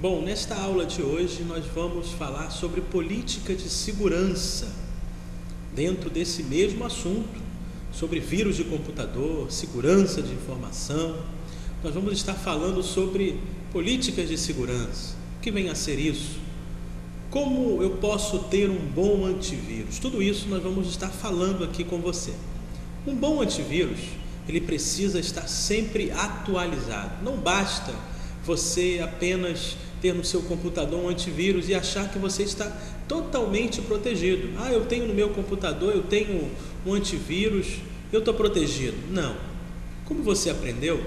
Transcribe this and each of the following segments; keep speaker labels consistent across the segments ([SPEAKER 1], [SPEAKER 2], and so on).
[SPEAKER 1] Bom, nesta aula de hoje nós vamos falar sobre política de segurança dentro desse mesmo assunto, sobre vírus de computador, segurança de informação. Nós vamos estar falando sobre políticas de segurança. O que vem a ser isso? Como eu posso ter um bom antivírus? Tudo isso nós vamos estar falando aqui com você. Um bom antivírus, ele precisa estar sempre atualizado. Não basta você apenas ter no seu computador um antivírus e achar que você está totalmente protegido. Eu tenho no meu computador, eu tenho um antivírus, eu estou protegido. Não. Como você aprendeu,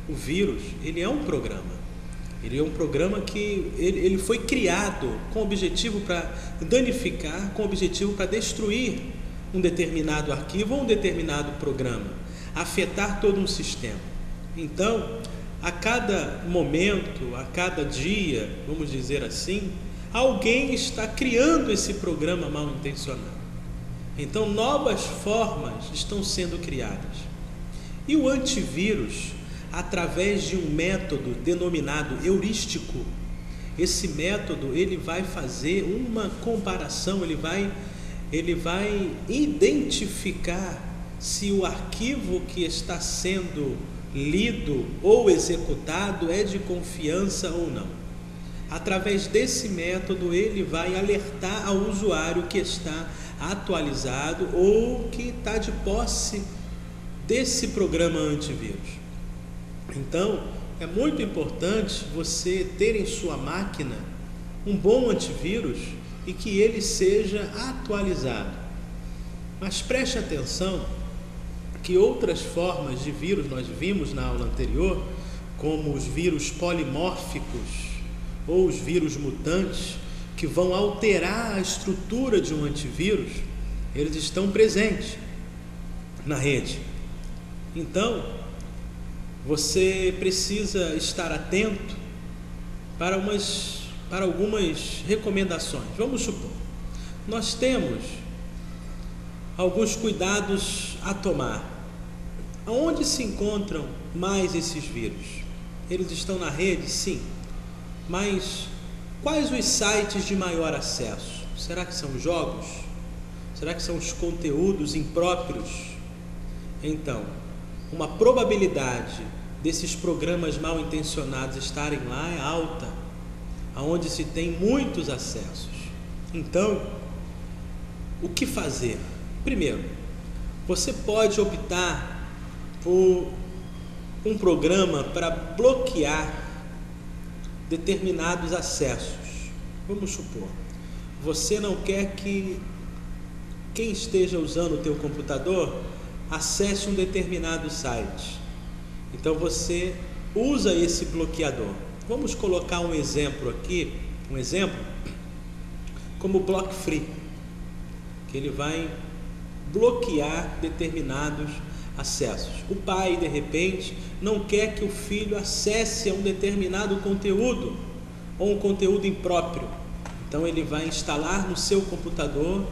[SPEAKER 1] o vírus, ele é um programa. Ele é um programa que ele foi criado com o objetivo para danificar, com o objetivo para destruir um determinado arquivo ou um determinado programa, afetar todo um sistema. Então, a cada momento, a cada dia, vamos dizer assim, alguém está criando esse programa mal intencionado. Então, novas formas estão sendo criadas. E o antivírus, através de um método denominado heurístico, esse método ele vai fazer uma comparação, ele vai identificar se o arquivo que está sendo lido ou executado é de confiança ou não. Através desse método ele vai alertar ao usuário que está atualizado ou que está de posse desse programa antivírus. Então, é muito importante você ter em sua máquina um bom antivírus e que ele seja atualizado. Mas preste atenção que outras formas de vírus nós vimos na aula anterior, como os vírus polimórficos ou os vírus mutantes, que vão alterar a estrutura de um antivírus, eles estão presentes na rede. Então, você precisa estar atento para algumas recomendações. Vamos supor, nós temos alguns cuidados a tomar. Aonde se encontram mais esses vírus? Eles estão na rede? Sim. Mas quais os sites de maior acesso? Será que são jogos? Será que são os conteúdos impróprios? Então, uma probabilidade desses programas mal intencionados estarem lá é alta, aonde se tem muitos acessos. Então, o que fazer? Primeiro, você pode optar por um programa para bloquear determinados acessos. Vamos supor, você não quer que quem esteja usando o teu computador acesse um determinado site. Então você usa esse bloqueador. Vamos colocar um exemplo aqui, como o Blockfree, que ele vai bloquear determinados acessos. O pai, de repente, não quer que o filho acesse a um determinado conteúdo ou um conteúdo impróprio. Então ele vai instalar no seu computador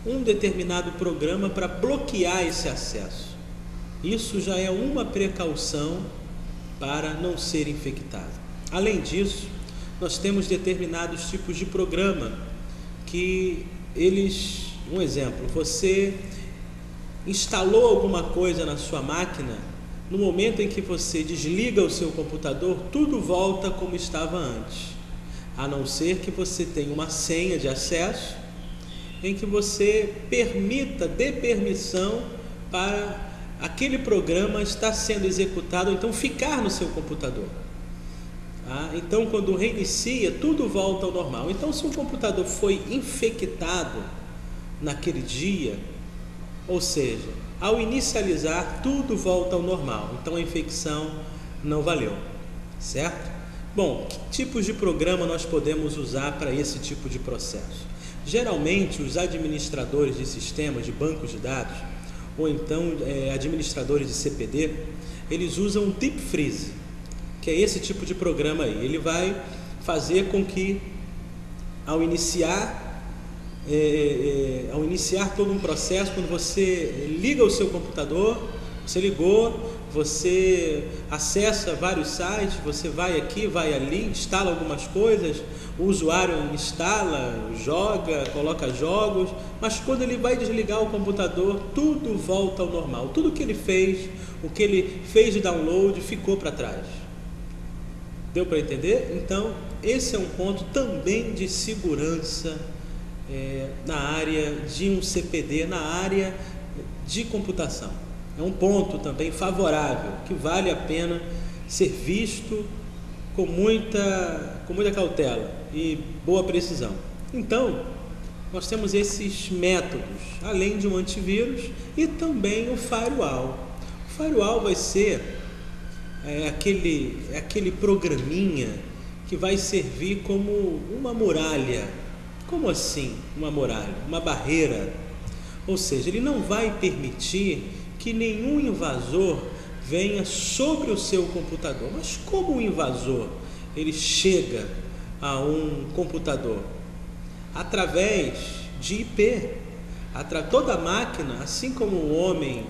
[SPEAKER 1] um determinado programa para bloquear esse acesso. Isso já é uma precaução para não ser infectado. Além disso, nós temos determinados tipos de programa que um exemplo, você instalou alguma coisa na sua máquina, no momento em que você desliga o seu computador, tudo volta como estava antes, a não ser que você tenha uma senha de acesso em que você dê permissão para aquele programa estar sendo executado, ou então ficar no seu computador. Então, quando reinicia, tudo volta ao normal. Então, se o computador foi infectado naquele dia, ou seja, ao inicializar, tudo volta ao normal. Então, a infecção não valeu, certo? Bom, que tipos de programa nós podemos usar para esse tipo de processo? Geralmente, os administradores de sistemas, de bancos de dados, ou então administradores de CPD, eles usam o Deep Freeze, que é esse tipo de programa aí. Ele vai fazer com que, ao iniciar todo um processo, quando você liga o seu computador, você ligou, você acessa vários sites, você vai aqui, vai ali, instala algumas coisas, o usuário instala, joga, coloca jogos, mas quando ele vai desligar o computador, tudo volta ao normal. Tudo que ele fez, o que ele fez de download, ficou para trás. Deu para entender? Então, esse é um ponto também de segurança na área de um CPD, na área de computação. É um ponto também favorável, que vale a pena ser visto com muita cautela e boa precisão. Então, nós temos esses métodos, além de um antivírus e também o firewall. O firewall vai ser aquele programinha que vai servir como uma muralha. Como assim uma muralha? Uma barreira. Ou seja, ele não vai permitir que nenhum invasor venha sobre o seu computador. Mas como o invasor ele chega a um computador? Através de IP. Toda máquina, assim como o homem,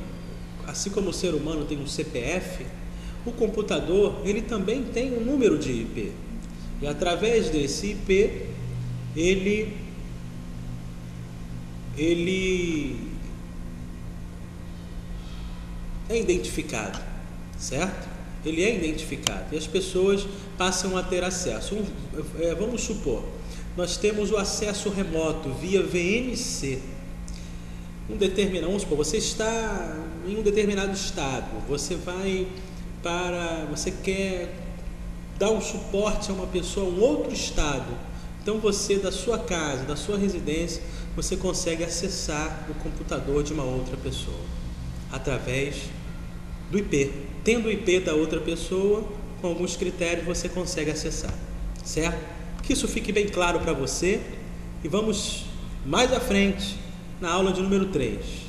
[SPEAKER 1] assim como o ser humano tem um CPF, o computador ele também tem um número de IP. E através desse IP ele é identificado, certo? Ele é identificado e as pessoas passam a ter acesso. Vamos supor, nós temos o acesso remoto via VNC. Vamos supor, você está em um determinado estado, você quer dar um suporte a uma pessoa em um outro estado. Então você, da sua casa, da sua residência, você consegue acessar o computador de uma outra pessoa através do IP. Tendo o IP da outra pessoa, com alguns critérios você consegue acessar, certo? Que isso fique bem claro para você e vamos mais à frente na aula de número 3.